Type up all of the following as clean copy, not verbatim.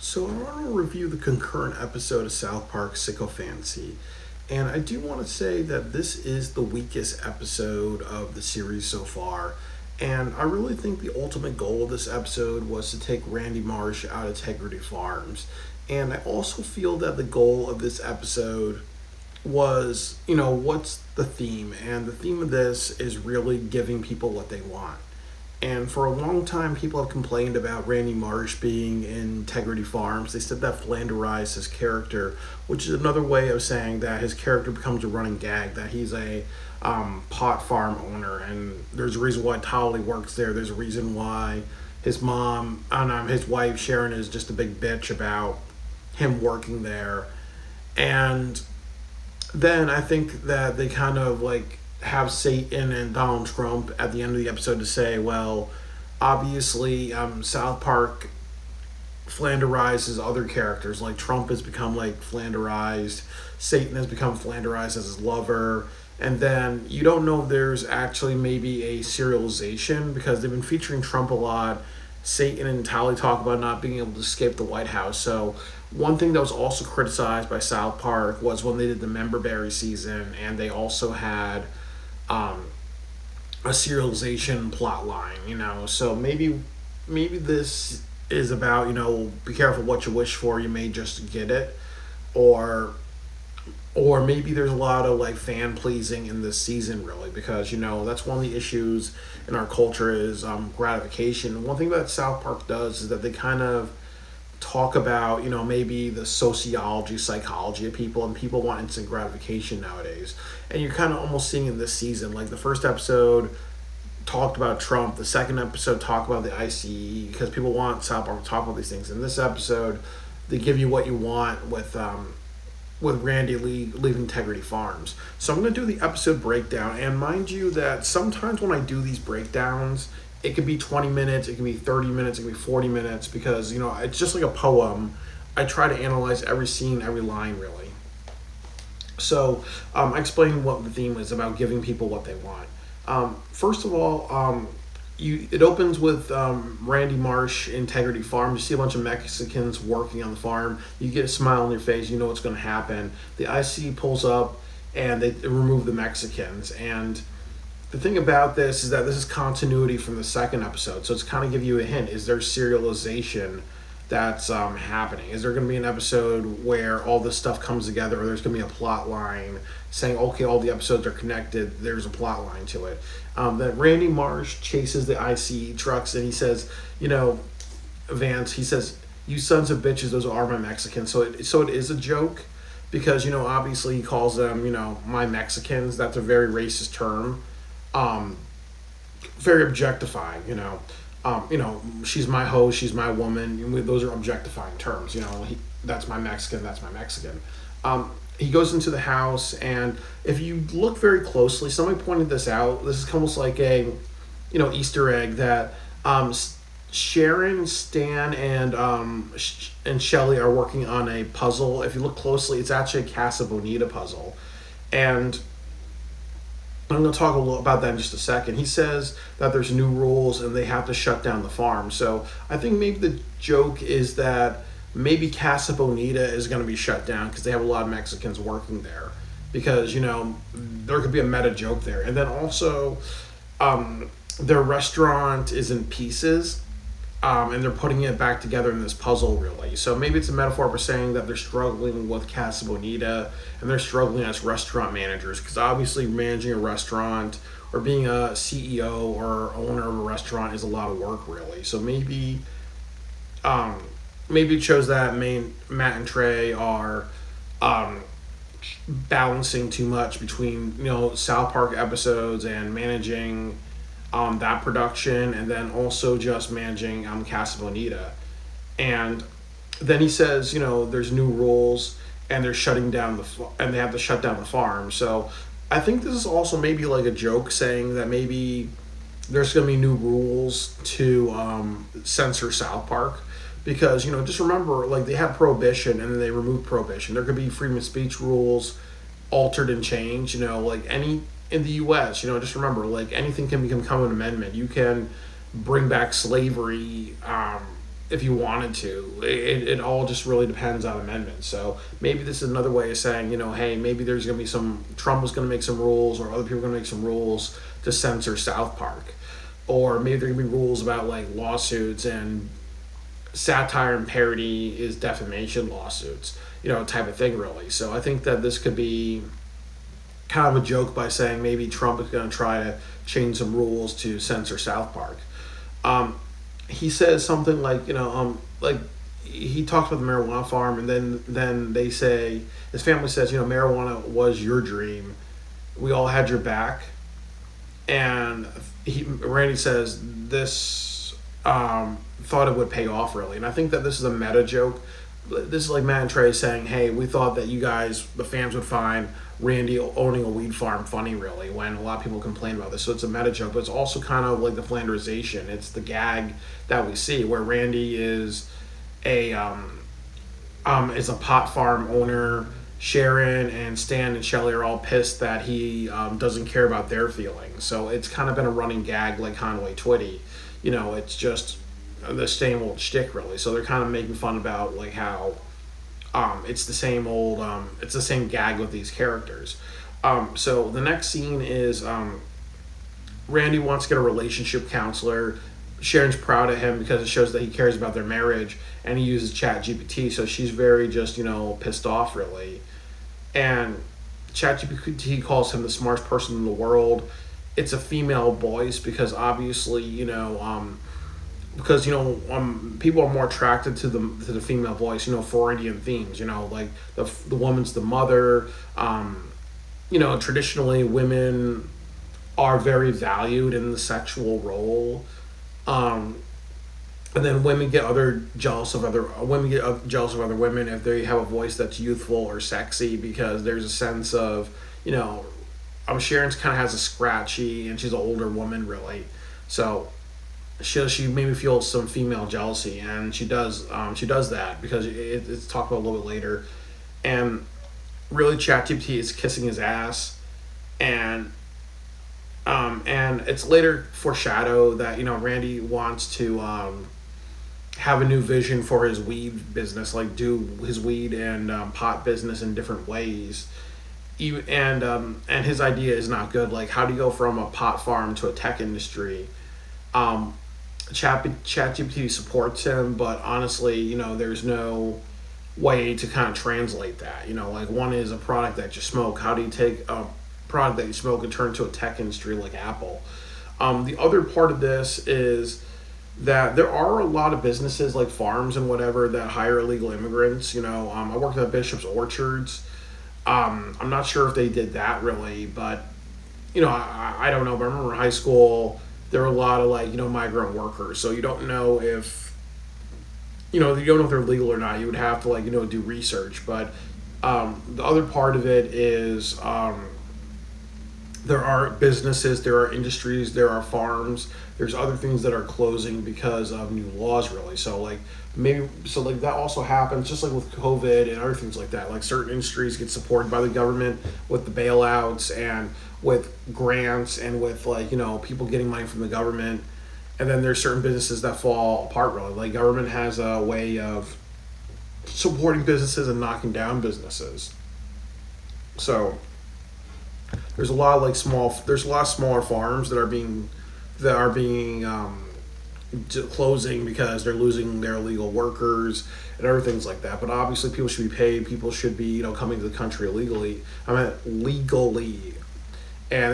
So I want to review the concurrent episode of South Park Sickofancy. And I do want to say that this is the weakest episode of the series so far. And I really think the ultimate goal of this episode was to take Randy Marsh out of Integrity Farms. And I also feel that the goal of this episode was, what's the theme? And the theme of this is really giving people what they want. And for a long time, people have complained about Randy Marsh being in Integrity Farms. They said that flanderized his character, which is another way of saying that his character becomes a running gag, that he's a pot farm owner. And there's a reason why Tolly works there. There's a reason why his mom, and his wife, Sharon, is just a big bitch about him working there. And then I think that they kind of have Satan and Donald Trump at the end of the episode to say, well, obviously, South Park flanderizes other characters. Like Trump has become flanderized, Satan has become flanderized as his lover, and then you don't know if there's actually maybe a serialization because they've been featuring Trump a lot. Satan and Tally talk about not being able to escape the White House. So one thing that was also criticized by South Park was when they did the Memberberry season, and they also had a serialization plot line, So maybe this is about, be careful what you wish for, you may just get it. Or maybe there's a lot of fan pleasing in this season, really, because that's one of the issues in our culture is gratification. And one thing that South Park does is that they kind of talk about maybe the sociology, psychology of people, and people want instant gratification nowadays. And you're kind of almost seeing in this season, the first episode talked about Trump, the second episode talked about the ICE, because people want South Park to talk about these things. In this episode, they give you what you want with Randy leaving Integrity Farms. So I'm going to do the episode breakdown, and mind you that sometimes when I do these breakdowns, it could be 20 minutes, it can be 30 minutes, it can be 40 minutes, because, it's just like a poem. I try to analyze every scene, every line, really. So I explained what the theme is about, giving people what they want. First of all, it opens with Randy Marsh, Integrity Farm. You see a bunch of Mexicans working on the farm. You get a smile on your face. You know what's going to happen. The IC pulls up, and they remove the Mexicans. And the thing about this is that this is continuity from the second episode. So it's kind of give you a hint. Is there serialization that's happening? Is there going to be an episode where all this stuff comes together, or there's going to be a plot line saying, okay, all the episodes are connected, there's a plot line to it. That Randy Marsh chases the ICE trucks, and he says, Vance, he says, you sons of bitches, those are my Mexicans. So it is a joke because, obviously he calls them, my Mexicans. That's a very racist term. Very objectifying, she's my hoe, she's my woman. Those are objectifying terms, that's my Mexican, that's my Mexican. He goes into the house, and if you look very closely, somebody pointed this out. This is almost like a, Easter egg that Sharon, Stan, and Shelly are working on a puzzle. If you look closely, it's actually a Casa Bonita puzzle, and I'm going to talk a little about that in just a second. He says that there's new rules and they have to shut down the farm. So I think maybe the joke is that maybe Casa Bonita is going to be shut down because they have a lot of Mexicans working there. Because, there could be a meta joke there. And then also, their restaurant is in pieces. And they're putting it back together in this puzzle, really. So maybe it's a metaphor for saying that they're struggling with Casa Bonita and they're struggling as restaurant managers, because obviously managing a restaurant or being a CEO or owner of a restaurant is a lot of work, really. So maybe it shows that Matt and Trey are balancing too much between South Park episodes and managing that production, and then also just managing Casa Bonita. And then he says, there's new rules, and they're shutting down and they have to shut down the farm. So I think this is also maybe like a joke saying that maybe there's going to be new rules to censor South Park. Because, just remember, they had prohibition and then they removed prohibition. There could be freedom of speech rules altered and changed, any in the U.S., just remember, anything can become an amendment. You can bring back slavery if you wanted to. It all just really depends on amendments. So maybe this is another way of saying, hey, maybe there's going to be Trump was going to make some rules, or other people are going to make some rules to censor South Park. Or maybe there are going to be rules about like lawsuits, and satire and parody is defamation lawsuits, type of thing, really. So I think that this could be kind of a joke by saying maybe Trump is going to try to change some rules to censor South Park. He says something like, like he talks about the marijuana farm, and then they say his family says, marijuana was your dream. We all had your back, and Randy says this thought it would pay off, really, and I think that this is a meta joke. This is like Matt and Trey saying, "Hey, we thought that you guys, the fans, would find Randy owning a weed farm funny, really," when a lot of people complain about this. So it's a meta joke, but it's also kind of like the Flanderization. It's the gag that we see where Randy is a pot farm owner. Sharon and Stan and Shelly are all pissed that he doesn't care about their feelings. So it's kind of been a running gag, like Conway Twitty. It's just the same old shtick, really. So they're kind of making fun about like how it's the same old it's the same gag with these characters. So the next scene is Randy wants to get a relationship counselor. Sharon's proud of him because it shows that he cares about their marriage, and he uses ChatGPT, so she's very just pissed off, really. And ChatGPT calls him the smartest person in the world. It's a female voice because obviously people are more attracted to the female voice, Freudian themes, like the woman's the mother. Traditionally women are very valued in the sexual role. And then women get jealous of other women if they have a voice that's youthful or sexy, because there's a sense of, Sharon's kind of has a scratchy, and she's an older woman, really. So she made me feel some female jealousy, and she does that because it's talked about a little bit later. And really ChatGPT is kissing his ass, and it's later foreshadowed that Randy wants to have a new vision for his weed business, like do his weed and pot business in different ways. And his idea is not good. Like, how do you go from a pot farm to a tech industry? ChatGPT supports him, but honestly, there's no way to kind of translate that. Like, one is a product that you smoke. How do you take a product that you smoke and turn it to a tech industry like Apple? The other part of this is that there are a lot of businesses like farms and whatever that hire illegal immigrants. I worked at Bishop's Orchards. I'm not sure if they did that, really, but I don't know. But I remember in high school there were a lot of migrant workers, so you don't know if you don't know if they're legal or not. You would have to do research. But the other part of it is there are businesses, there are industries, there are farms, there's other things that are closing because of new laws, really. So that also happens, just like with COVID and other things like that. Like, certain industries get supported by the government with the bailouts and with grants and with people getting money from the government. And then there's certain businesses that fall apart, really. Like, government has a way of supporting businesses and knocking down businesses. So there's a lot of smaller farms that are being closing because they're losing their illegal workers and other things like that. But obviously, people should be paid. People should be coming to the country legally, and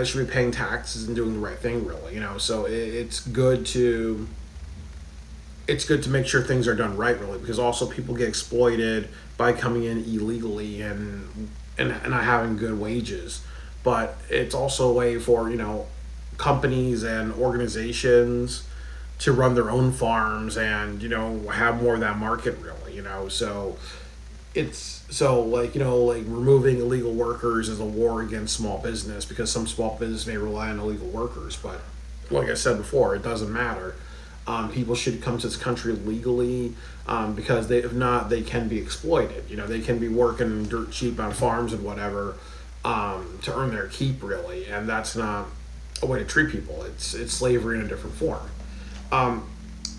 they should be paying taxes and doing the right thing, really. So it's good to make sure things are done right, really, because also people get exploited by coming in illegally and not having good wages. But it's also a way for companies and organizations to run their own farms and have more of that market, really. So removing illegal workers is a war against small business, because some small business may rely on illegal workers. But like I said before, it doesn't matter. People should come to this country legally, because if not, they can be exploited. They can be working dirt cheap on farms and whatever, to earn their keep, really, and that's not a way to treat people. It's slavery in a different form.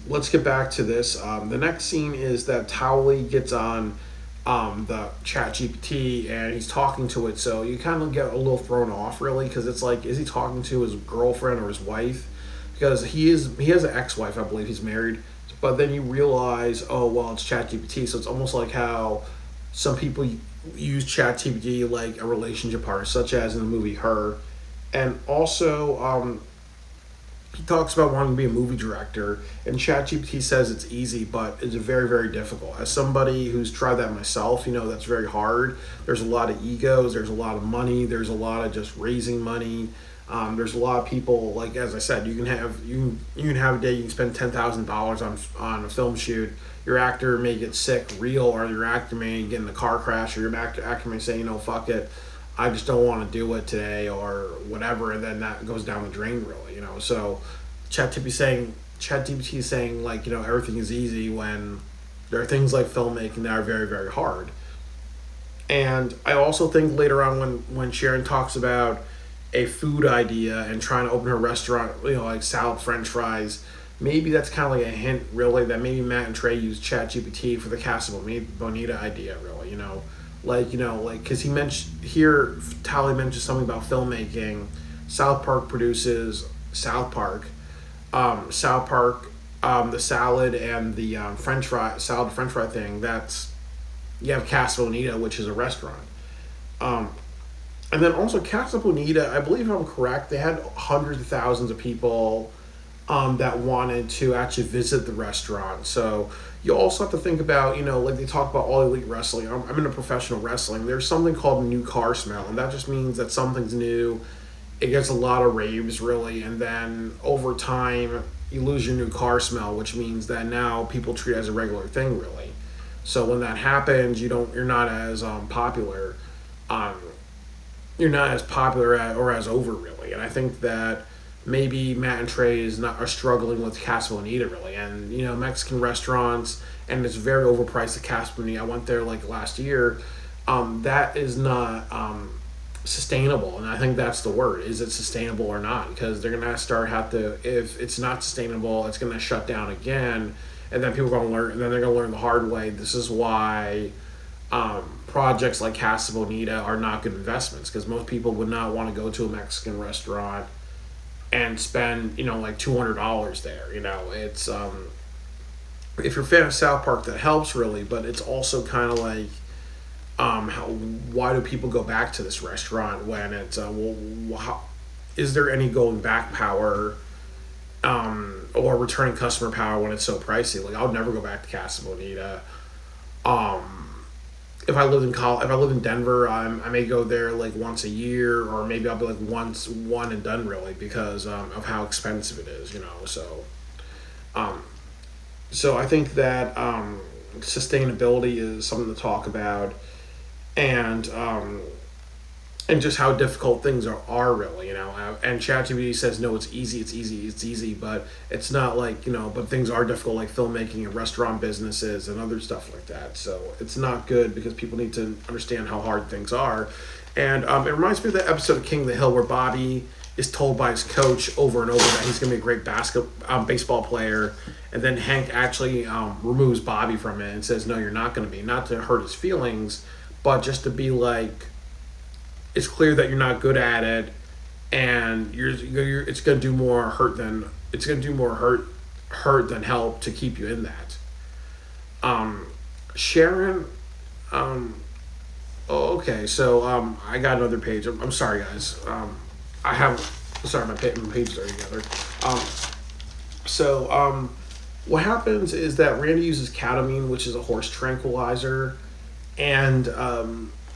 let's get back to this. The next scene is that Towley gets on the chat GPT and he's talking to it. So you kind of get a little thrown off, really, because it's like, is he talking to his girlfriend or his wife? Because he has an ex-wife, I believe. He's married. But then you realize, oh, well, it's chat GPT. So it's almost like how some people use chat GPT like a relationship partner, such as in the movie Her. And also, he talks about wanting to be a movie director, and ChatGPT says it's easy, but it's very, very difficult. As somebody who's tried that myself, that's very hard. There's a lot of egos, there's a lot of money, there's a lot of just raising money. There's a lot of people, like as I said, you can have a day you can spend $10,000 on a film shoot. Your actor may get sick, real, or your actor may get in a car crash, or your actor may say, fuck it, I just don't want to do it today or whatever, and then that goes down the drain, really. So ChatGPT is saying like everything is easy when there are things like filmmaking that are very, very hard. And I also think later on when Sharon talks about a food idea and trying to open her restaurant, like salad, French fries, maybe that's kind of like a hint, really, that maybe Matt and Trey used ChatGPT for the Casa Bonita idea, really. Like because he mentioned here, Tally mentioned something about filmmaking. South Park produces South Park. South Park, the salad and the French fry thing. That's you have Casa Bonita, which is a restaurant. Um, and then also Casa Bonita, I believe if I'm correct, they had hundreds of thousands of people that wanted to actually visit the restaurant. So you also have to think about, like they talk about All Elite Wrestling. I'm into professional wrestling. There's something called new car smell, and that just means that something's new. It gets a lot of raves, really, and then over time you lose your new car smell, which means that now people treat it as a regular thing, really. So when that happens, you're not as popular. Um, you're not as popular or as over, really. And I think that maybe Matt and Trey are struggling with Casa Bonita, really, and Mexican restaurants, and it's very overpriced at Casa Bonita. I went there like last year. That is not sustainable, and I think that's the word. Is it sustainable or not? Because they're gonna if it's not sustainable, it's gonna shut down again, and then people are gonna learn, and then they're gonna learn the hard way. This is why projects like Casa Bonita are not good investments, because most people would not want to go to a Mexican restaurant and spend like $200 there. It's if you're a fan of South Park, that helps, really, but it's also kind of like why do people go back to this restaurant when it's is there any going back power or returning customer power when it's so pricey? Like, I would never go back to Casa Bonita. If I lived in Denver, I may go there like once a year, or maybe I'll be like one and done, really, because of how expensive it is. Um, so I think that sustainability is something to talk about, and just how difficult things are, really. And ChatGPT says no, it's easy, but it's not like, but things are difficult, like filmmaking and restaurant businesses and other stuff like that. So it's not good, because people need to understand how hard things are. And it reminds me of the episode of King of the Hill where Bobby is told by his coach over and over that he's going to be a great baseball player, and then Hank actually removes Bobby from it and says, no, you're not going to be, not to hurt his feelings, but just to be like, it's clear that you're not good at it, and it's going to do more hurt than help to keep you in that. Sharon, oh, okay, so I got another page. I'm sorry, guys. My page are together. What happens is that Randy uses ketamine, which is a horse tranquilizer, and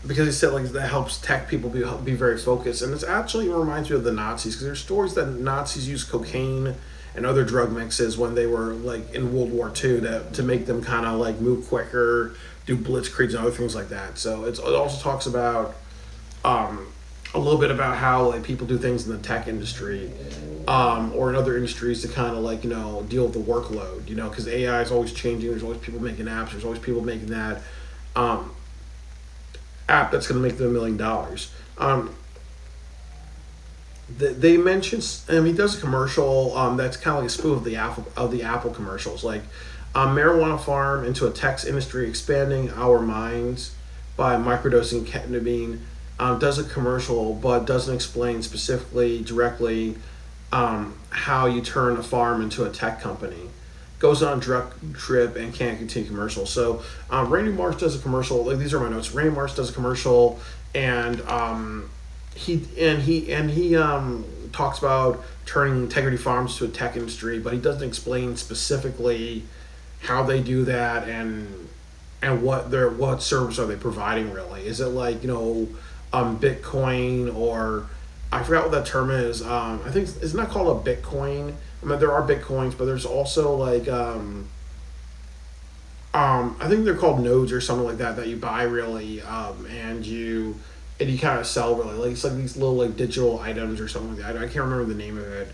because he said like that helps tech people be very focused, and it reminds me of the Nazis, because there's stories that Nazis used cocaine and other drug mixes when they were like in World War II to make them kind of like move quicker, do blitzkriegs and other things like that. So it also talks about a little bit about how like people do things in the tech industry or in other industries to kind of like deal with the workload, because AI is always changing. There's always people making apps. There's always people making that app that's going to make them $1 million. they mentioned, he does a commercial that's kind of like a spoof of the Apple commercials, like marijuana farm into a tech industry expanding our minds by microdosing ketamine. Does a commercial, but doesn't explain specifically directly how you turn a farm into a tech company. Goes on a drug trip and can't continue commercial. So Randy Marsh does a commercial. Like, these are my notes. Randy Marsh does a commercial, and he talks about turning Integrity Farms to a tech industry, but he doesn't explain specifically how they do that, and what service are they providing really. Is it like, Bitcoin, or I forgot what that term is. I think it's not called a Bitcoin. I mean, there are Bitcoins, but there's also like I think they're called nodes or something like that you buy really, and you kind of sell really, like it's like these little like digital items or something like that. I can't remember the name of it,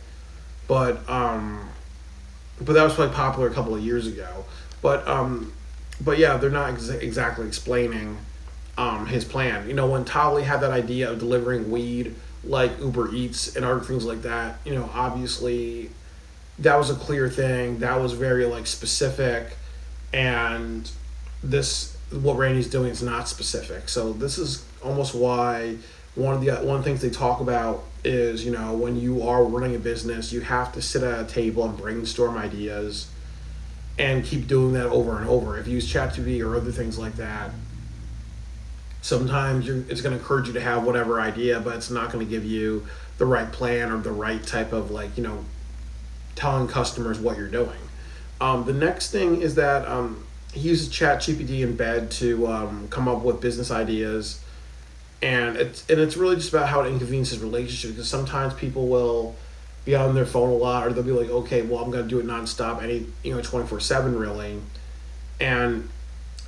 but that was probably popular a couple of years ago. But yeah, they're not exactly explaining his plan. When Tolly had that idea of delivering weed like Uber Eats and other things like that, obviously that was a clear thing. That was very like specific, and what Randy's doing is not specific. So this is almost why one of the things they talk about is, when you are running a business, you have to sit at a table and brainstorm ideas and keep doing that over and over. If you use ChatGPT or other things like that, sometimes it's going to encourage you to have whatever idea, but it's not going to give you the right plan or the right type of telling customers what you're doing. The next thing is that he uses ChatGPT in bed to come up with business ideas, and it's really just about how it inconveniences relationships, because sometimes people will be on their phone a lot, or they'll be like, okay, well, I'm going to do it nonstop, 24/7 really, and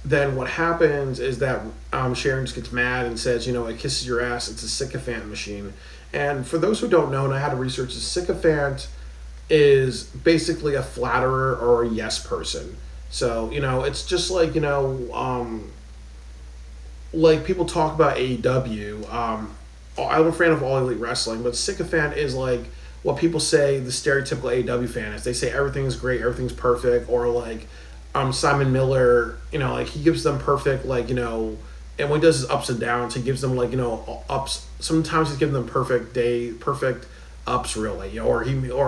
then what happens is that Sharon just gets mad and says, it kisses your ass. It's a sycophant machine. And for those who don't know, and I had to research, a sycophant is basically a flatterer or a yes person. So, it's just like, like people talk about AEW. I'm a fan of All Elite Wrestling, but sycophant is like what people say the stereotypical AEW fan is. They say everything's great, everything's perfect, or like Simon Miller, like he gives them perfect, and when he does his ups and downs, he gives them ups. Sometimes he's giving them perfect ups really, or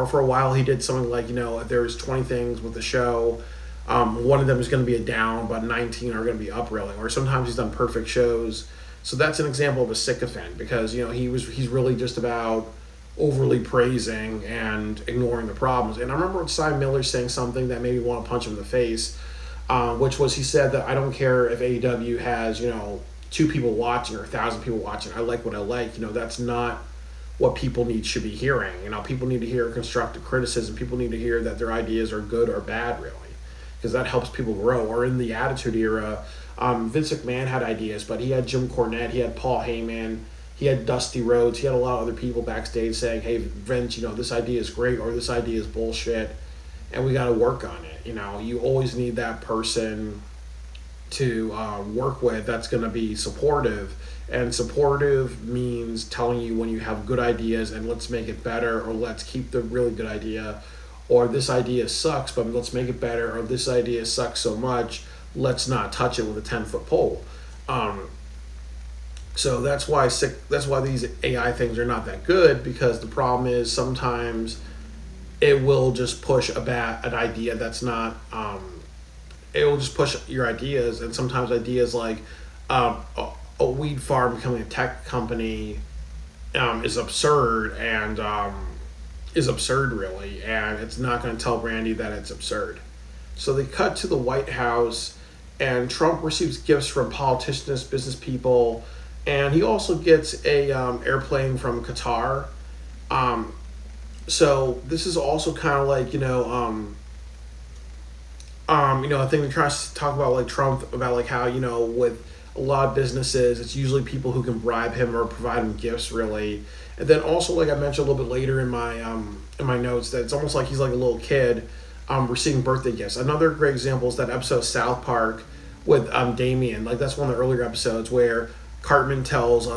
for a while he did something like, if there was 20 things with the show, one of them is going to be a down, but 19 are going to be up really. Or sometimes he's done perfect shows. So that's an example of a sycophant, because he's really just about overly praising and ignoring the problems. And I remember Simon Miller saying something that made me want to punch him in the face, which was, he said that I don't care if AEW has 2 people watching or 1,000 people watching. I like what I like. That's not what people should be hearing. People need to hear constructive criticism. People need to hear that their ideas are good or bad really, because that helps people grow. Or in the Attitude Era, Vince McMahon had ideas, but he had Jim Cornette, he had Paul Heyman, he had Dusty Rhodes, he had a lot of other people backstage saying, hey, Vince, this idea is great, or this idea is bullshit, and we got to work on it. You always need that person to work with that's going to be supportive. And supportive means telling you when you have good ideas and let's make it better, or let's keep the really good idea, or this idea sucks, but let's make it better, or this idea sucks so much, let's not touch it with a 10-foot pole. So that's why these AI things are not that good, because the problem is sometimes it will just push an idea that's not. It will just push your ideas, and sometimes ideas like a weed farm becoming a tech company is absurd, and is absurd really, and it's not going to tell Randy that it's absurd. So they cut to the White House, and Trump receives gifts from politicians, business people, and he also gets a airplane from Qatar. So this is also kind of like a thing to try to talk about, like Trump, about like how with a lot of businesses, it's usually people who can bribe him or provide him gifts really. And then also, like I mentioned a little bit later in my notes, that it's almost like he's like a little kid receiving birthday gifts. Another great example is that episode of South Park with Damien. Like, that's one of the earlier episodes where Cartman tells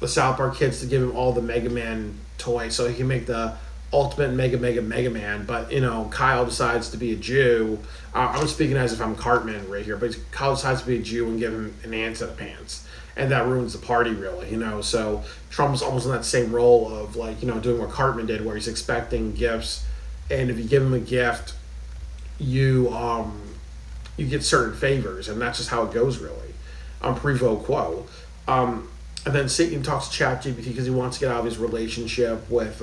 the South Park kids to give him all the Mega Man toy so he can make the ultimate Mega Man. But Kyle decides to be a Jew. I'm speaking as if I'm Cartman right here, but Kyle decides to be a Jew and give him an ant set of pants, and that ruins the party really. So Trump's almost in that same role of doing what Cartman did, where he's expecting gifts, and if you give him a gift, you get certain favors, and that's just how it goes really. Prevo quo. And then Satan talks to ChatGPT because he wants to get out of his relationship with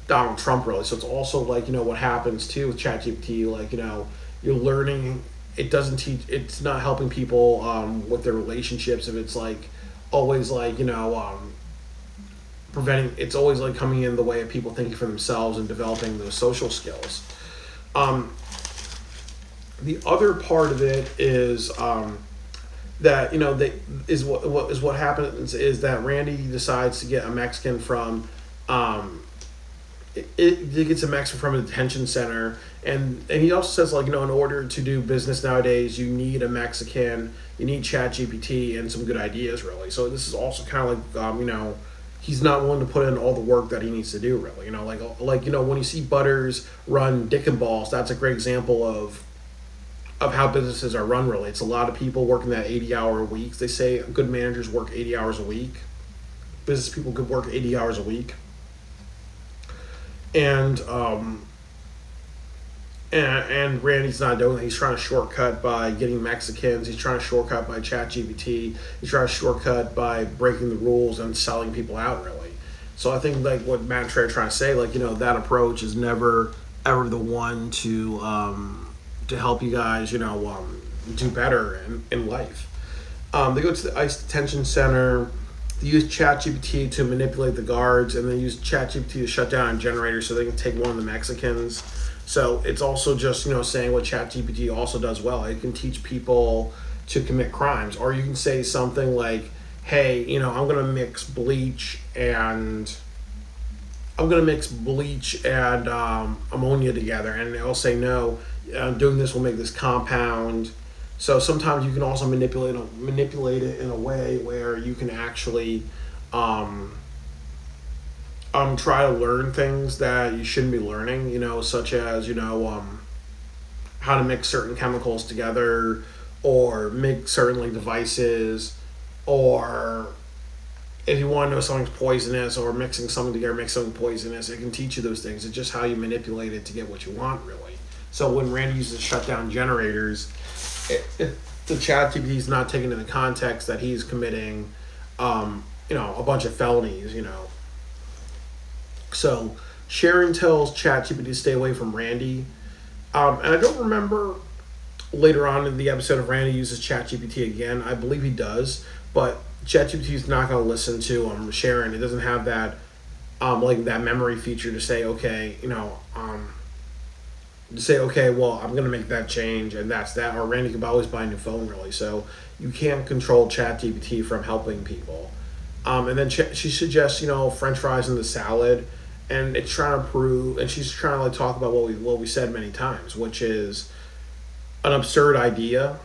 Donald Trump, really. So it's also what happens too with ChatGPT. You're learning. It doesn't teach. It's not helping people with their relationships. If it's always preventing. It's always coming in the way of people thinking for themselves and developing those social skills. The other part of it is. That what happens is that Randy decides to get a Mexican from it gets a Mexican from a detention center, and he also says in order to do business nowadays you need a Mexican, you need ChatGPT and some good ideas really. So this is also kind of he's not willing to put in all the work that he needs to do really. When you see Butters run Dick and Balls, that's a great example of how businesses are run really. It's a lot of people working that 80-hour weeks. They say good managers work 80 hours a week. Business people could work 80 hours a week. And Randy's not doing that. He's trying to shortcut by getting Mexicans. He's trying to shortcut by ChatGPT. He's trying to shortcut by breaking the rules and selling people out really. So I think what Matt and Trey are trying to say, that approach is never ever the one to help you guys, do better in life. They go to the ICE detention center. They use ChatGPT to manipulate the guards, and they use ChatGPT to shut down a generator so they can take one of the Mexicans. So it's also just, saying what ChatGPT also does well. It can teach people to commit crimes. Or you can say something like, hey, I'm going to mix bleach and ammonia together. And they'll say, no, doing this will make this compound. So sometimes you can also manipulate it in a way where you can actually try to learn things that you shouldn't be learning, such as, how to mix certain chemicals together or make certain devices, or if you want to know something's poisonous or mixing something together makes something poisonous, it can teach you those things. It's just how you manipulate it to get what you want, really. So when Randy uses to shut down generators, the ChatGPT is not taking into context that he's committing, a bunch of felonies, So Sharon tells ChatGPT to stay away from Randy. And I don't remember later on in the episode if Randy uses ChatGPT again. I believe he does, but ChatGPT is not going to listen to Sharon. It doesn't have that that memory feature to say, okay, well, I'm going to make that change and that's that. Or Randy could always buy a new phone, really. So you can't control ChatGPT from helping people. And then she suggests, French fries in the salad, and it's trying to prove, and she's trying to talk about what we said many times, which is an absurd idea,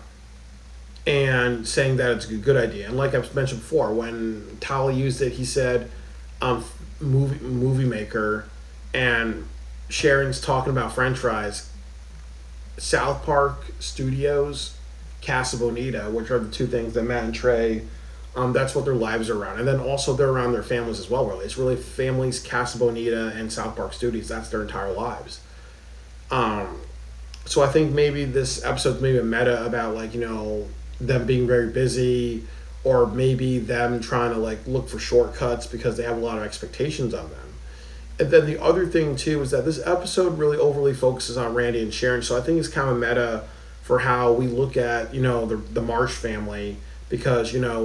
and saying that it's a good idea. And like I've mentioned before, when Tyler used it, he said, movie maker, and Sharon's talking about French fries. South Park Studios, Casa Bonita, which are the two things that Matt and Trey, that's what their lives are around. And then also they're around their families as well, really. It's really families, Casa Bonita, and South Park Studios. That's their entire lives. So I think maybe this episode's maybe a meta about, them being very busy, or maybe them trying to, look for shortcuts because they have a lot of expectations of them. And then the other thing, too, is that this episode really overly focuses on Randy and Sharon. So I think it's kind of meta for how we look at, the Marsh family, because there's a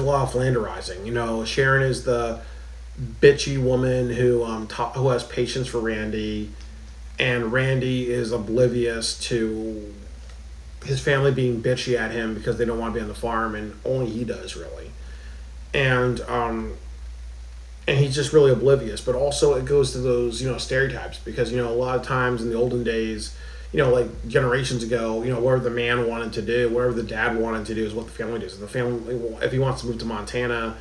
lot of flanderizing. Sharon is the bitchy woman who has patience for Randy, and Randy is oblivious to his family being bitchy at him because they don't want to be on the farm, and only he does, really. And he's just really oblivious. But also it goes to those, stereotypes, because, a lot of times in the olden days, generations ago, whatever the man wanted to do, whatever the dad wanted to do is what the family does. And the family, if he wants to move to Montana,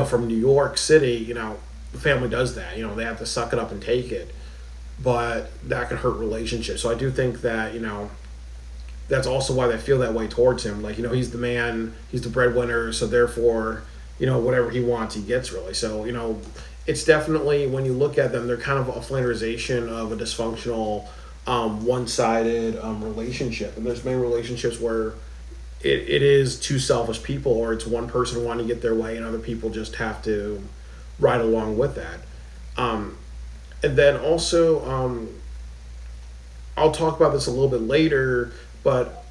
from New York City, the family does that. They have to suck it up and take it, but that can hurt relationships. So I do think that that's also why they feel that way towards him. Like, he's the man, he's the breadwinner, so therefore, whatever he wants, he gets, really. So, it's definitely, when you look at them, they're kind of a flanderization of a dysfunctional, one-sided relationship. And there's many relationships where it is two selfish people, or it's one person wanting to get their way and other people just have to ride along with that. And then also, I'll talk about this a little bit later, but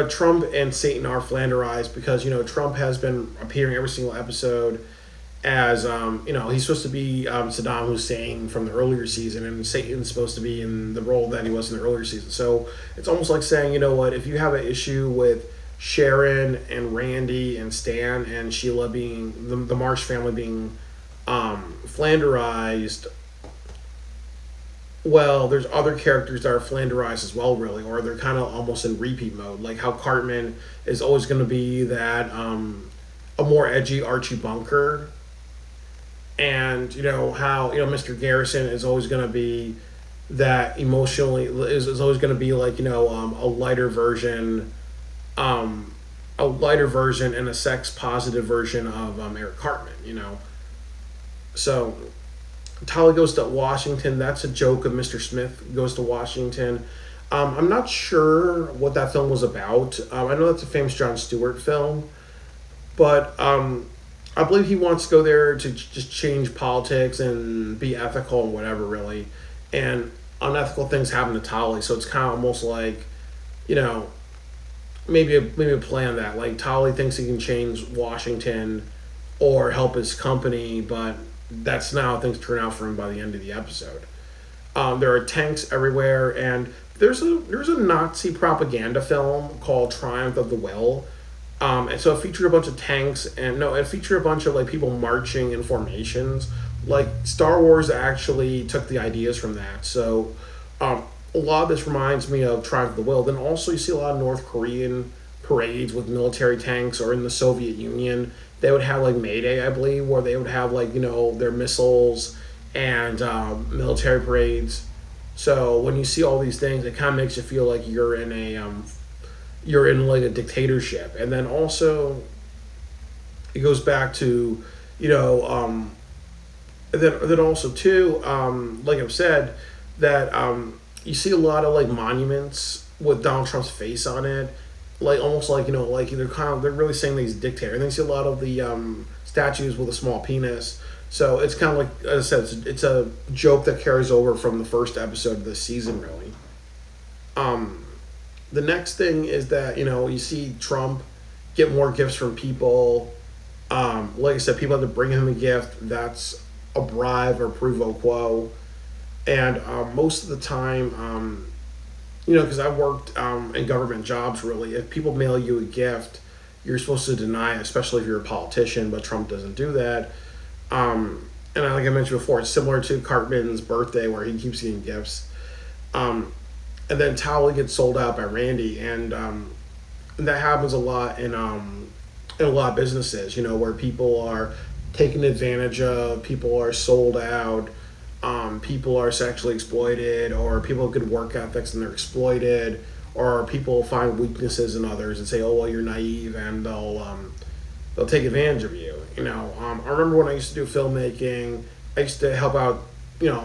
Trump and Satan are flanderized because Trump has been appearing every single episode as he's supposed to be Saddam Hussein from the earlier season, and Satan's supposed to be in the role that he was in the earlier season. So it's almost like saying, if you have an issue with Sharon and Randy and Stan and Sheila being the Marsh family being flanderized, well, there's other characters that are flanderized as well, really, or they're kind of almost in repeat mode. Like how Cartman is always going to be that a more edgy Archie Bunker, and how Mr. Garrison is always going to be that emotionally is always going to be like a lighter version, and a sex positive version of Eric Cartman. So Tolly Goes to Washington. That's a joke of Mr. Smith Goes to Washington. I'm not sure what that film was about. I know that's a famous Jon Stewart film, but I believe he wants to go there to just change politics and be ethical and whatever, really. And unethical things happen to Tolly, so it's kind of almost like, maybe a play on that. Like Tolly thinks he can change Washington or help his company, but that's not how things turn out for him by the end of the episode. There are tanks everywhere, and there's a Nazi propaganda film called Triumph of the Will. And so it featured a bunch of tanks, and no, it featured a bunch of like people marching in formations. Like Star Wars actually took the ideas from that. So a lot of this reminds me of Triumph of the Will. Then also you see a lot of North Korean parades with military tanks, or in the Soviet Union they would have like Mayday, I believe, where they would have like their missiles and military parades. So when you see all these things, it kind of makes you feel like you're in like a dictatorship. And then also it goes back to and then also too, like I've said, that you see a lot of like monuments with Donald Trump's face on it, like almost like like they're really saying that he's a dictator. And then you see a lot of the statues with a small penis. So it's kind of like, as I said, it's a joke that carries over from the first episode of this season, really. The next thing is that you see Trump get more gifts from people. Like I said, people have to bring him a gift. That's a bribe or pro quo. And most of the time, because I worked in government jobs, really, if people mail you a gift, you're supposed to deny it, especially if you're a politician, but Trump doesn't do that. And like I mentioned before, it's similar to Cartman's birthday, where he keeps getting gifts. And then Towley gets sold out by Randy, and that happens a lot in a lot of businesses, where people are taken advantage of, people are sold out, people are sexually exploited, or people have good work ethics and they're exploited, or people find weaknesses in others and say, "Oh, well, you're naive," and they'll take advantage of you. I remember when I used to do filmmaking, I used to help out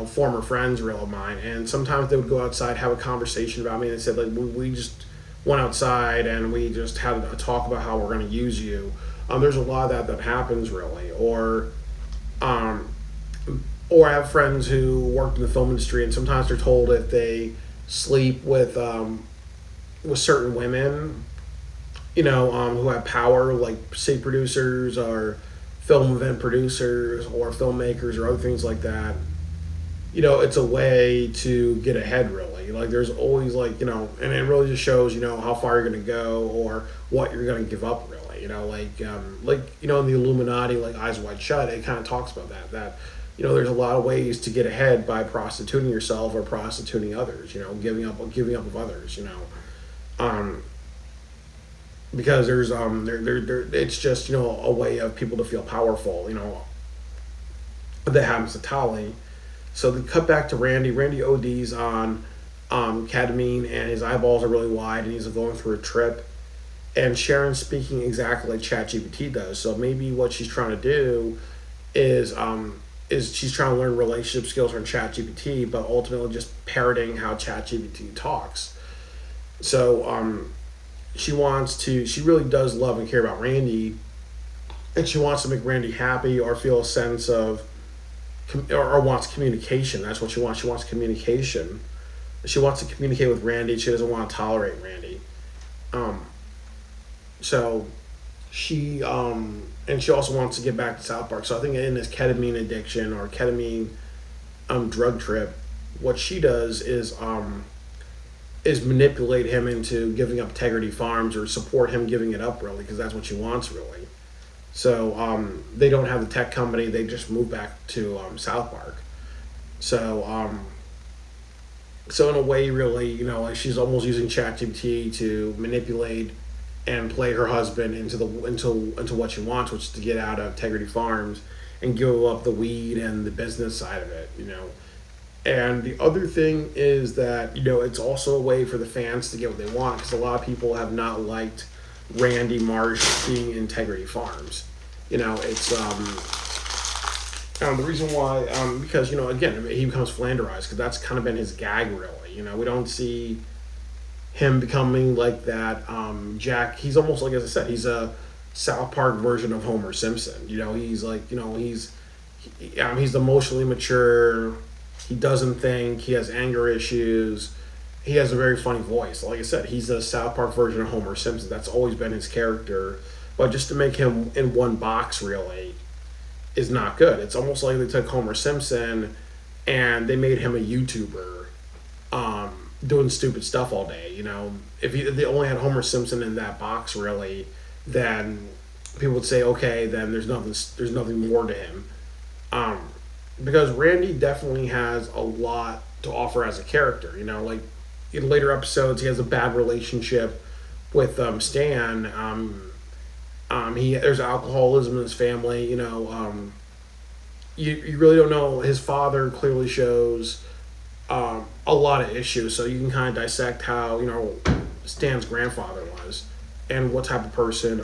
former friends real of mine, and sometimes they would go outside, have a conversation about me, and they said, like, we just went outside and we just had a talk about how we're going to use you. There's a lot of that happens, really. Or I have friends who worked in the film industry, and sometimes they're told if they sleep with certain women, who have power, like say producers or film event producers or filmmakers or other things like that, it's a way to get ahead, really. Like there's always and it really just shows, how far you're going to go or what you're going to give up, really. In the Illuminati, like Eyes Wide Shut, it kind of talks about that there's a lot of ways to get ahead by prostituting yourself or prostituting others, giving up of others, because there's it's just a way of people to feel powerful. That happens to Tali. So they cut back to Randy. Randy ODs on ketamine, and his eyeballs are really wide, and he's going through a trip. And Sharon's speaking exactly like ChatGPT does. So maybe what she's trying to do is she's trying to learn relationship skills from ChatGPT, but ultimately just parroting how ChatGPT talks. So she really does love and care about Randy, and she wants to make Randy happy or feel a sense of, or wants communication. That's what she wants. She wants communication. She wants to communicate with Randy. She doesn't want to tolerate Randy. Um, so and she also wants to get back to South Park. So I think in this ketamine addiction or ketamine drug trip, what she does is manipulate him into giving up Integrity Farms or support him giving it up, really, because that's what she wants, really. So they don't have the tech company; they just move back to South Park. So so in a way, really, like she's almost using ChatGPT to manipulate and play her husband into what she wants, which is to get out of Integrity Farms and give up the weed and the business side of it. And the other thing is that it's also a way for the fans to get what they want, because a lot of people have not liked Randy Marsh being Integrity Farms. It's the reason why, because again, he becomes Flanderized, because that's kind of been his gag, really. We don't see him becoming like that. Jack, he's almost like, as I said, he's a South Park version of Homer Simpson. He's like, he's emotionally mature. He doesn't think. He has anger issues. He has a very funny voice. Like I said, he's a South Park version of Homer Simpson. That's always been his character. But just to make him in one box, really, is not good. It's almost like they took Homer Simpson and they made him a YouTuber, doing stupid stuff all day. If they only had Homer Simpson in that box, really, then people would say, okay, then there's nothing more to him. Because Randy definitely has a lot to offer as a character. Like in later episodes, he has a bad relationship with Stan. There's alcoholism in his family. You really don't know. His father clearly shows a lot of issues, so you can kind of dissect how Stan's grandfather was, and what type of person,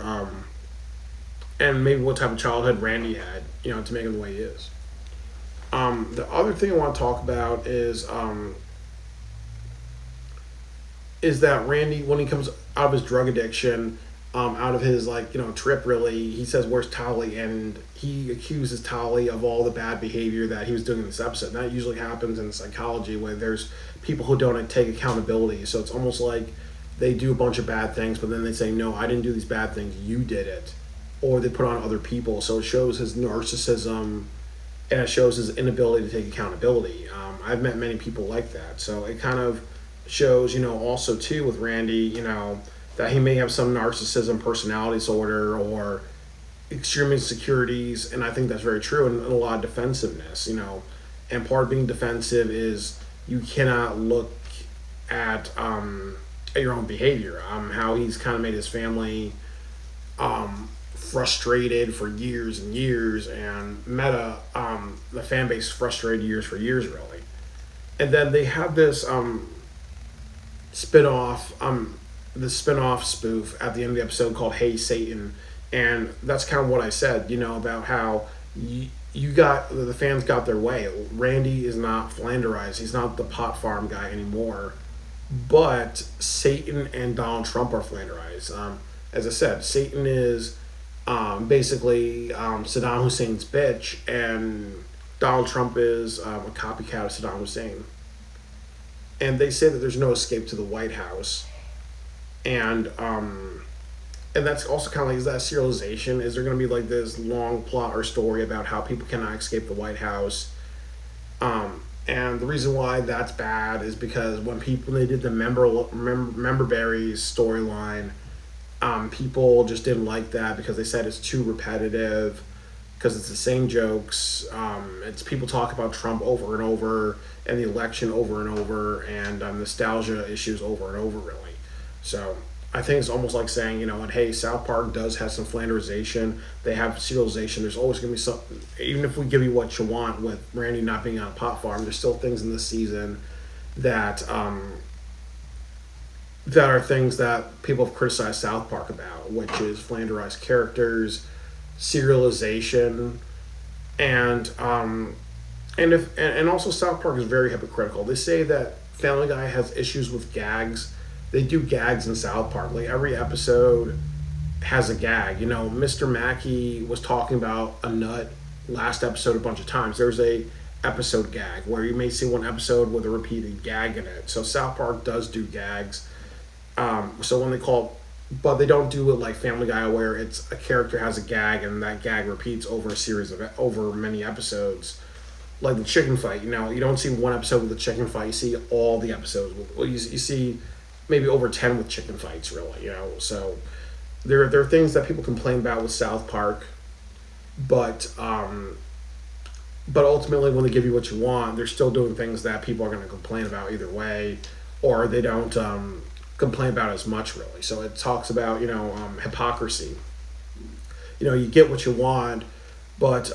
and maybe what type of childhood Randy had, to make him the way he is. The other thing I want to talk about is that Randy, when he comes out of his drug addiction, out of his trip, really, he says, "Where's Tali?" And he accuses Tali of all the bad behavior that he was doing in this episode. And that usually happens in psychology, where there's people who don't take accountability. So it's almost like they do a bunch of bad things, but then they say, "No, I didn't do these bad things. You did it," or they put on other people. So it shows his narcissism. And it shows his inability to take accountability. I've met many people like that. So it kind of shows, also too with Randy, that he may have some narcissism, personality disorder, or extreme insecurities. And I think that's very true, and a lot of defensiveness, And part of being defensive is you cannot look at your own behavior. How he's kind of made his family frustrated for years and years, and the fan base frustrated years for years, really. And then they have this spin-off spoof at the end of the episode called "Hey Satan," and that's kind of what I said, about how the fans got their way. Randy is not Flanderized. He's not the pot farm guy anymore, but Satan and Donald Trump are Flanderized. As I said, Satan is basically Saddam Hussein's bitch, and Donald Trump is a copycat of Saddam Hussein. And they say that there's no escape to the White House, and that's also kind of like, is that serialization? Is there going to be like this long plot or story about how people cannot escape the White House? And the reason why that's bad is because when they did the member berries storyline, people just didn't like that because they said it's too repetitive, because it's the same jokes. It's people talk about Trump over and over, and the election over and over, and nostalgia issues over and over, really. So I think it's almost like saying, and hey, South Park does have some flanderization. They have serialization. There's always going to be some, even if we give you what you want with Randy not being on a pot farm, there's still things in this season that that are things that people have criticized South Park about, which is flanderized characters, serialization, and and also South Park is very hypocritical. They say that Family Guy has issues with gags. They do gags in South Park. Like every episode has a gag. Mr. Mackey was talking about a nut last episode a bunch of times. There's a episode gag where you may see one episode with a repeated gag in it. So South Park does do gags. So when they call, but they don't do it like Family Guy where it's a character has a gag and that gag repeats over a series of over many episodes. Like the chicken fight, you don't see one episode with a chicken fight. You see all the episodes. Well, you see maybe over 10 with chicken fights, really. So there are things that people complain about with South Park, but ultimately when they give you what you want, they're still doing things that people are going to complain about either way, or they don't complain about as much, really. So it talks about hypocrisy. You get what you want, but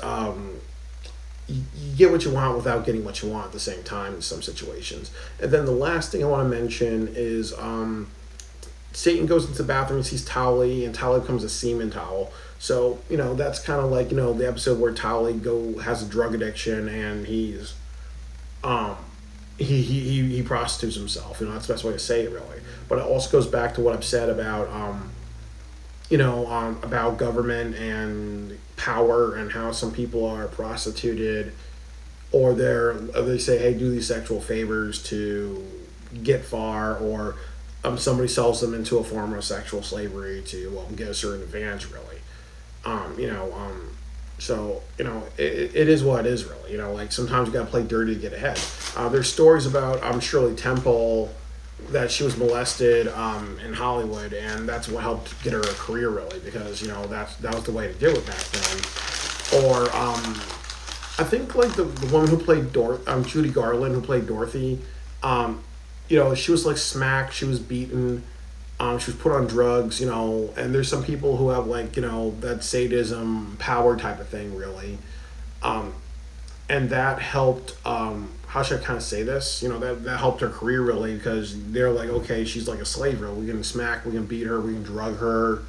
you get what you want without getting what you want at the same time in some situations. And then the last thing I want to mention is Satan goes into the bathroom and sees Towley, and Towley becomes a semen towel. So, that's kind of like, the episode where Towley has a drug addiction and he's he prostitutes himself. That's the best way to say it, really. But it also goes back to what I've said about about government and power and how some people are prostituted, or they say, hey, do these sexual favors to get far, or somebody sells them into a form of sexual slavery to get a certain advantage, really. So it is what it is, really. Like sometimes you gotta play dirty to get ahead. There's stories about Shirley Temple, that she was molested in Hollywood, and that's what helped get her a career, really, because that was the way to do it back then. Or I think like the woman who played Judy Garland, who played Dorothy, she was like smacked, she was beaten, she was put on drugs, and there's some people who have like that sadism power type of thing, really, and that helped. How should I kind of say this? That helped her career, really, because they're like, okay, she's like a slave, really. We can smack, we can beat her, we can drug her,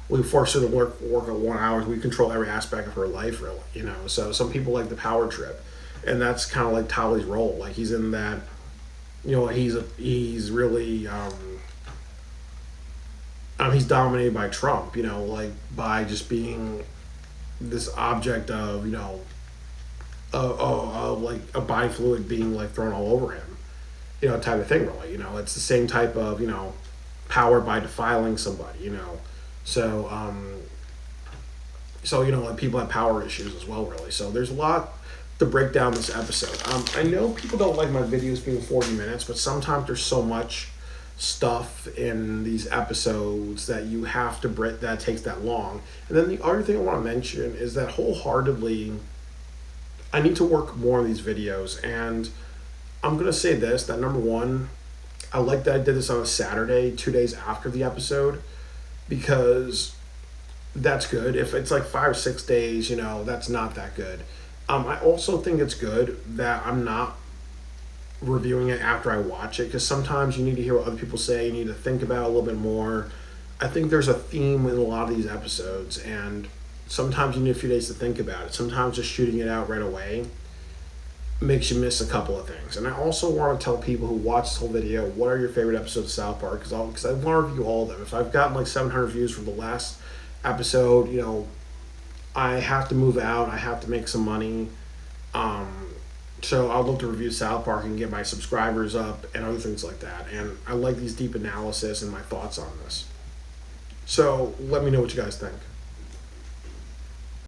we can force her to work at 1 hour. We control every aspect of her life, really. So some people like the power trip, and that's kind of like Tolly's role. Like he's in that, he's really he's dominated by Trump. Like by just being this object of like a body fluid being like thrown all over him, type of thing, really. It's the same type of power by defiling somebody, so like people have power issues as well, really. So there's a lot to break down this episode. I know people don't like my videos being 40 minutes, but sometimes there's so much stuff in these episodes that you have to that takes that long. And then the other thing I want to mention is that wholeheartedly I need to work more on these videos, and I'm going to say this, that number one, I like that I did this on a Saturday, 2 days after the episode, because that's good. If it's like 5 or 6 days, that's not that good. I also think it's good that I'm not reviewing it after I watch it, because sometimes you need to hear what other people say, you need to think about it a little bit more. I think there's a theme in a lot of these episodes, and sometimes you need a few days to think about it. Sometimes just shooting it out right away makes you miss a couple of things. And I also want to tell people who watch this whole video, what are your favorite episodes of South Park? Because I want to review all of them. If I've gotten like 700 views from the last episode, I have to move out. I have to make some money. So I'd love to review South Park and get my subscribers up and other things like that. And I like these deep analysis and my thoughts on this. So let me know what you guys think.